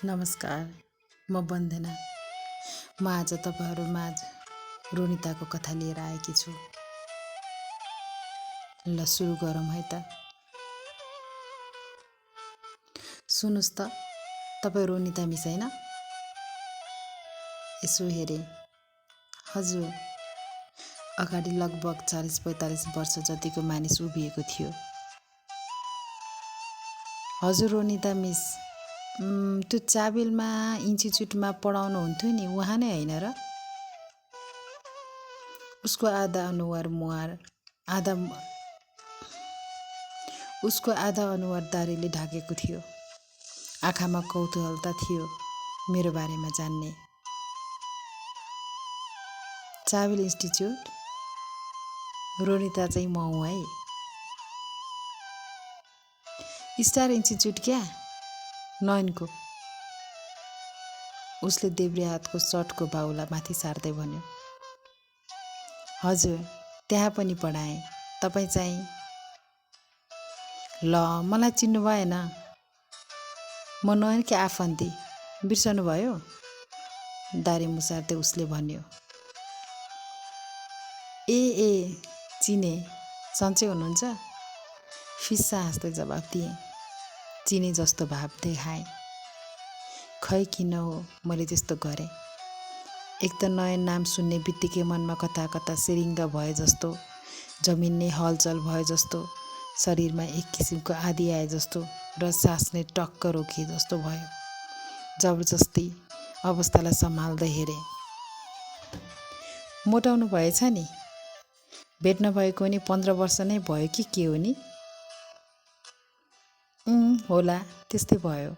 नमस्कार, म वन्दना। म आज तपाईहरुमाझ रोनिताको कथा लिएर आएकी छु। ल सुरु गरौँ है त। सुनुस् त, तपाई रोनिता मिस हैन? यसो हेरे। हजुर। अगाडि लगभग 40-45 वर्ष जतिको मानिस उभिएको थियो। हजुर रोनिता मिस, त्यो चाबेलमा इन्स्टिच्युटमा पढाउनुहुन्थ्यो नि, उहाँ नै हैन र? उसको आधा अनुहार दारीले ढाकेको थियो। आँखामा कौतूहलता थियो मेरो बारेमा जान्ने। चाबेल इन्स्टिच्युट? रोनिता चाहिँ म हुँ है। स्टार इन्स्टिच्युट क्या? नयनको। उसले देब्रे हातको सर्टको बाहुला माथि सार्दै भन्यो। हजुर, त्यहाँ पनि पढाएँ। तपाईँ चाहिँ? ल, मलाई चिन्नु भएन? म नयनकी आफन्ती। बिर्सनु भयो? दारी मुसार्दै उसले भन्यो। ए चिने। सन्चै हुनुहुन्छ? फिस्सा हाँस्दै जवाफ दिएँ। चिने जस्तो भाव देखाएँ। खै किन हो मैले त्यस्तो गरेँ। एक त नयन नाम सुन्ने बित्तिकै मनमा कता कता सिरिङ्ग भए जस्तो, जमिन्ने हलचल भए जस्तो, शरीरमा एक किसिमको आदि आए जस्तो र सास नै टक्क रोकिए जस्तो भयो। जबरजस्ती अवस्थालाई सम्हाल्दै हेरेँ। मोटाउनु भएछ नि? भेट्न भएको नि 15 वर्ष नै भयो कि के हो नि? होला, त्यस्तै भयो।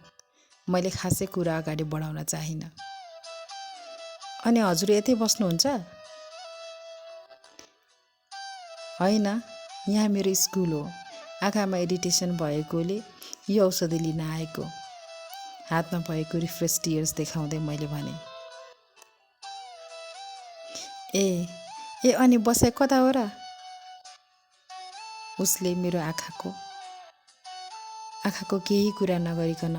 मैले खासै कुरा अगाडि बढाउन चाहिनँ। अनि हजुर यतै बस्नुहुन्छ? होइन, यहाँ मेरो स्कुल हो। आँखामा इरिटेसन भएकोले यो औषधि लिन आएको। हातमा भएको रिफ्रेस टियर्स देखाउँदै मैले भने। ए अनि बसाइ कता हो र? उसले मेरो आँखाको केही कुरा नगरिकन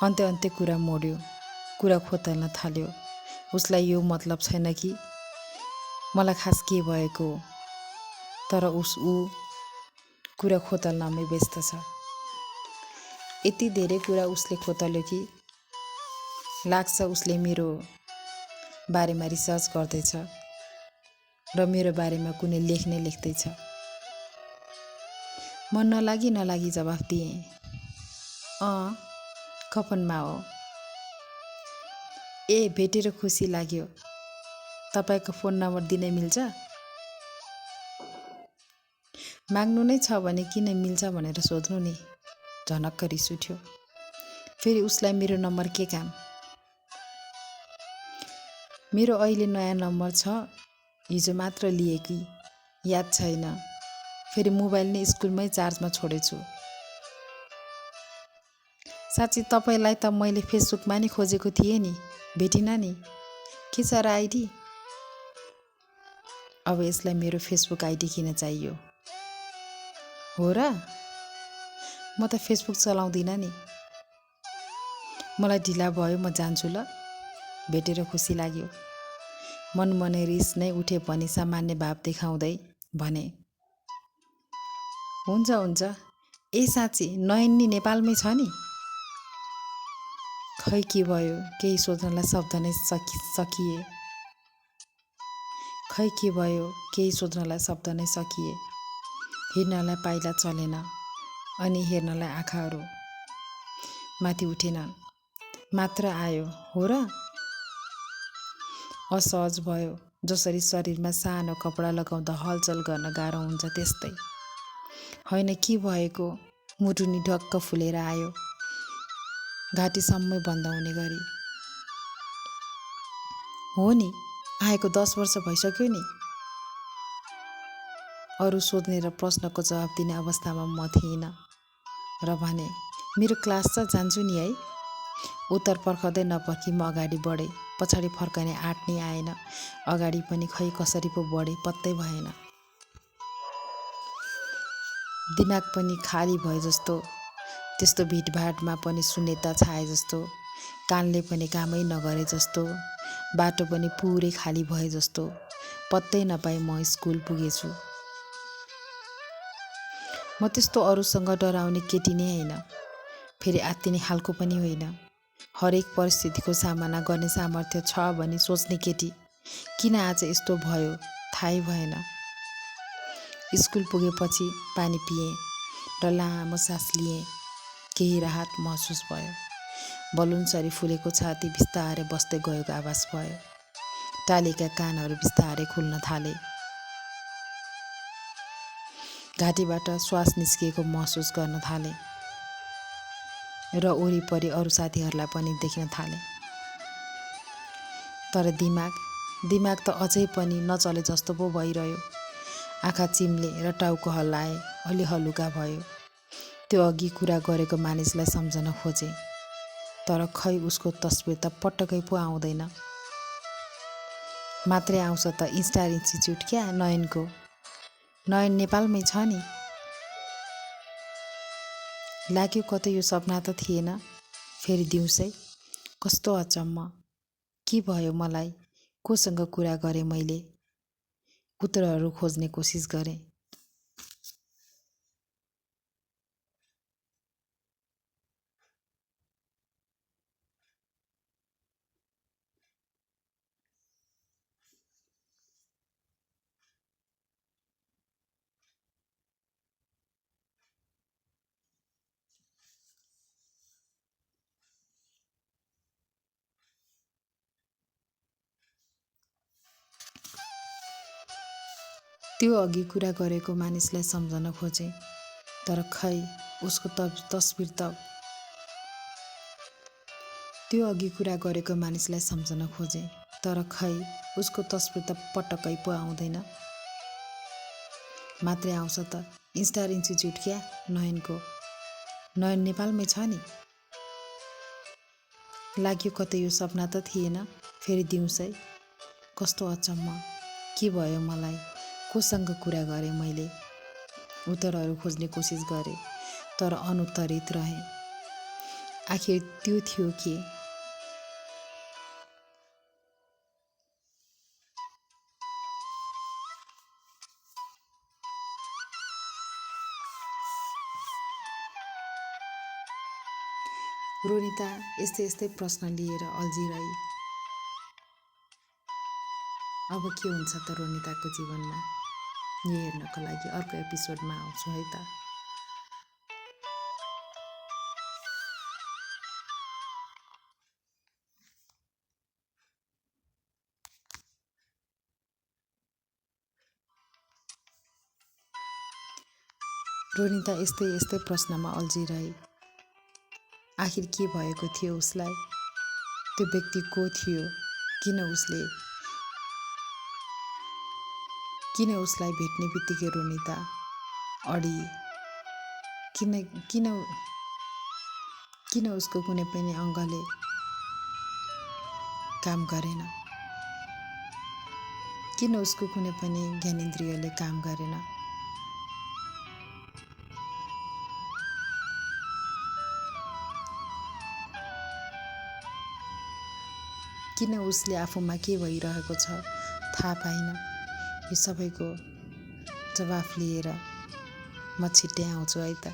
अन्त्य कुरा मोड्यो, कुरा खोतल्न थाल्यो। उसलाई यो मतलब छैन कि मलाई खास के भएको हो, तर ऊ कुरा खोतल्नमै व्यस्त छ। यति धेरै कुरा उसले खोतल्यो कि लाग्छ उसले मेरो बारेमा रिसर्च गर्दैछ र मेरो बारेमा कुनै लेख्दैछ। म नलागी जवाफ दिएँ। कफनमा हो। भेटेर खुसी लाग्यो। तपाईको फोन नम्बर दिन मिल्छ? माग्नु नै छ भने किन मिल्छ भनेर सोध्नु नि। झनक्क रिस उठ्यो। फेरि उसलाई मेरो नम्बर के काम? मेरो अहिले नयाँ नम्बर छ, हिजो मात्र लिए कि याद छैन। फेरि मोबाइल नै स्कुलमै चार्जमा छोडेछु। साँच्ची तपाईलाई त मैले फेसबुकमा नि खोजेको थिएँ नि, भेटिन नि। के छ र आइडी? अब यसलाई मेरो फेसबुक आइडी किन चाहियो? हो र? म त फेसबुक चलाउँदिन नि। मलाई ढिला भयो, म जान्छु ल। भेटेर खुसी लाग्यो। मनमनै रिस नै उठे पनि सामान्य भाव देखाउँदै भने। हुन्छ। साँच्ची नयन नि नेपालमै छ नि? खै के भयो, केही सोध्नलाई शब्द नै सकिए। हिँड्नलाई पाइला चलेन, अनि हेर्नलाई आँखाहरू माथि उठेनन्। मात्र आयो, हो र? असहज भयो, जसरी शरीरमा सानो कपडा लगाउँदा हलचल गर्न गाह्रो हुन्छ त्यस्तै। होइन के भएको, मुटु नि ढक्क फुलेर आयो, घाँटीसम्मै बन्द हुने गरी। हो नि, आएको 10 वर्ष भइसक्यो नि। अरू सोध्ने र प्रश्नको जवाब दिने अवस्थामा म थिइनँ र भने, मेरो क्लास छ, जान्छु नि है। उत्तर पर्खँदै नपर्खी म अगाडि बढेँ। पछाडि फर्कने आँट नि आएन। अगाडि पनि खै कसरी पो बढेँ पत्तै भएन। दिमाग पनि खाली भए जस्तो त्यस्तो भिडभाडमा पनि शून्यता छाए जस्तो, कानले पनि कामै नगरे जस्तो, बाटो पनि पुरै खाली भए जस्तो, पत्तै नपाई म स्कुल पुगेछु। म त्यस्तो अरूसँग डराउने केटी नै होइन, फेरि आत्तिने खालको पनि होइन। हरेक परिस्थितिको सामना गर्ने सामर्थ्य छ भनी सोच्ने केटी। किन आज यस्तो भयो थाहै भएन। स्कुल पुगेपछि पानी पिएँ र लामो सास लिएँ। केही राहत महसुस भयो। बलुनसरी फुलेको छाती बिस्तारै बस्दै गएको आभास भयो। टालेका कानहरू बिस्तारै खुल्न थाले। घाँटीबाट श्वास निस्किएको महसुस गर्न थाले र वरिपरि अरू साथीहरूलाई पनि देख्न थाले। तर दिमाग त अझै पनि नचले जस्तो पो भइरह्यो। आँखा चिम्ले र टाउको हल्लाए, अलि हलुका भयो। त्यो अघि कुरा गरेको मानिसलाई सम्झन खोजे, तर खै उसको तस्बिर त पटक्कै पो आउँदैन। मात्रै आउँछ त स्टार इन्स्टिच्युट क्या नयनको। नयन नेपालमै छ नि। लाग्यो कतै यो सपना त थिएन। फेरि दिउँसै कस्तो अचम्म। के भयो मलाई? कोसँग कुरा गरेँ मैले? उत्तरहरू खोज्ने कोसिस गरेँ। त्यो अघि कुरा गरेको मानिसलाई सम्झन खोजेँ, तर खै उसको तस्बिर त त्यो अघि कुरा गरेको मानिसलाई सम्झन खोजेँ, तर खै उसको तस्बिर त पटक्कै पो आउँदैन। मात्रै आउँछ त स्टार इन्स्टिच्युट क्या नयनको। नयन नेपालमै छ नि। लाग्यो कतै यो सपना त थिएन। फेरि दिउँसै कस्तो अचम्म। के भयो मलाई? कोसँग कुरा गरेँ मैले? उत्तरहरू खोज्ने कोसिस गरेँ, तर अनुत्तरित रहेँ। आखिर त्यो थियो के? रोनिता यस्तै प्रश्न लिएर अल्झिरही। अब के हुन्छ त रोनिताको जीवनमा? यो हेर्नको लागि अर्को एपिसोडमा आउँछु है त। रोनिता यस्तै प्रश्नमा अल्झिरहे। आखिर के भएको थियो उसलाई? त्यो व्यक्ति को थियो? किन उसलाई भेट्ने बित्तिकै रोनिता अडिए? किन उसको कुनै पनि अङ्गले काम गरेन? किन उसको कुनै पनि ज्ञानेन्द्रियले काम गरेन? किन उसले आफूमा के भइरहेको छ थाहा पाइन? यो सबैको जवाफ लिएर म छिट्टै आउँछु है त।